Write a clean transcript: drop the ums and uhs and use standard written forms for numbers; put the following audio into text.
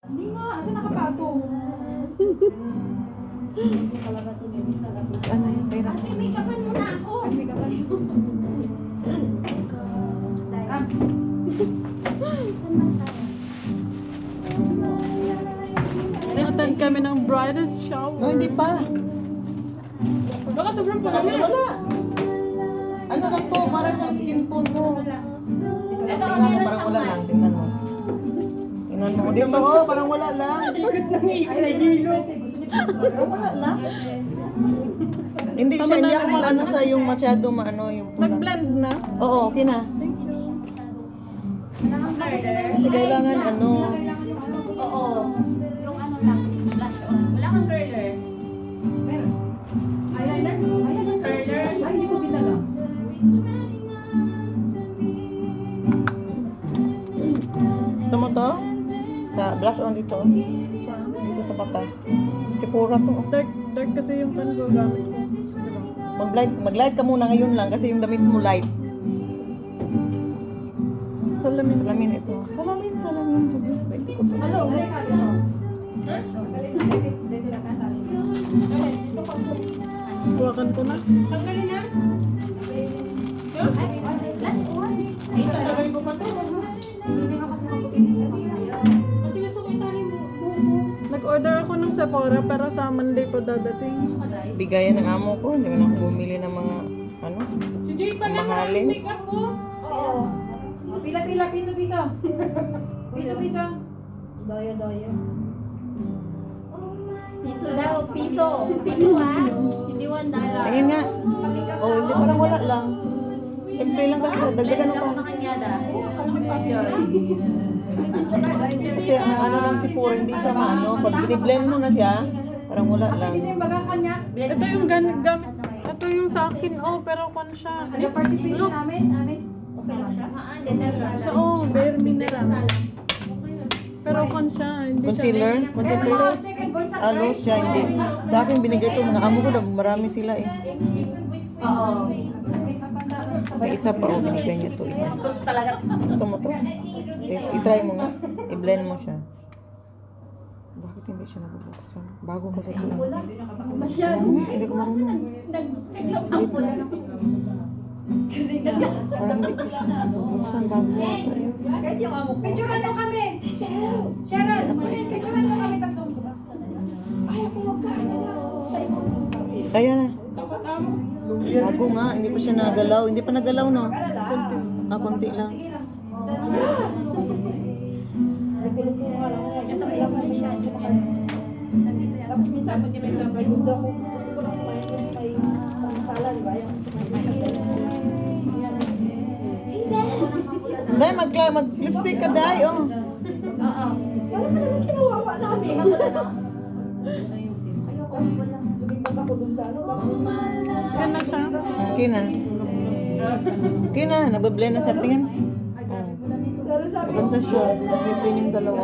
Hindi nga, asa nakapatong? Ano yung pera? Ate, may kapan muna ako. Ay, may kapal. Ah, Saan mas tayo? Attend kami ng bridal shower. No, hindi pa. baka sobrang Wala. pagalit. Wala. Ano lang to? Para sa skin tone mo. Ito, Tingnan mo, meron parang siyang wala man. lang. Tingnan mo. Tingnan mo. Dito, oh, parang wala lang. Parang wala lang. Hindi siya, hindi ako maano sa yung masyado maano yung pula. Nag-blend na? Oo, okay na. Kasi kailangan ano. Oo. Yung ano lang, blush on. Wala kang curler. Meron. Eyeliner? Ayan, Curler? ay, hindi ko dinala. Gusto mo to? Sa blush on dito. Dito sa mata. Si Pura to. Dark kasi yung kan ko gamit ko. Mag-light ka muna ngayon lang kasi yung damit mo light. Salamin. Salamin ito. Salamin. Sabi, pwede ko to. Hello, ay, ano? Galing na, dito na kanta. Buwakan ko na. Tanggalin na? Ay, blush on. Ay, tanggalin ko pa to. Hindi mo kasi mabuti. Kasi gusto ko itali mo. Nag-order ako ng Sephora pero sa Monday po dadating. Bigayan ng amo ko. Hindi mo na ako bumili ng mga ano. Si Jay pa lang Mahalin. ang make-up ko. Oo. Pila-pila, piso-piso. Piso-piso. Doyo-doyo. Piso daw, piso. Piso ha? Hindi $1. Tingin nga. Oh, hindi parang wala lang. Siyempre lang kasi dagdagan mo pa. Kanyada. Kasi ang ano lang si Pura, hindi siya maano. Pag biniblend mo na siya, parang wala lang. Hindi yung baga kanya. Ito yung gamit. Ito yung sa akin. Oh, pero kon siya. Ano participation namin? Okay lang siya? So, oh, bare mineral. Pero kon siya. Hindi Concealer? siya. Concentrate? Second voice sa Ano siya, hindi. Sa akin binigay ito, mga amo ko, marami sila eh. Oo. May isa pa, oh, binigay niya ito. Gusto talaga. Gusto mo to? I-try mo nga. I-blend mo siya. Bakit hindi siya nabubuksan? Bago kasi ito. Masyado. Hindi ko marunong. Dito. Parang hindi ko siya nabubuksan bago ata yun. Kahit yung amo ko. Picturean mo kami. Sharon, picturean mo kami tatlong. Ay, ako magkano. Kaya na. Bago nga, hindi pa siya nagalaw. Hindi pa nagalaw, no? Konti lang. Sige lang. Ito ayaw mo masyado. Tapos minsan mo di may gusto ko. Gusto ko lang kumain yung may masala, di ba? Dahil mag-lipstick ka, Day, oh. Oo. Wala ka naman kinawawa namin. Lumipat ako dun sa ano. Yan na siya. Okay na. Okay na, nabablend na siya. Tingin. Lalo sabi, Maganda siya. May pining dalawa.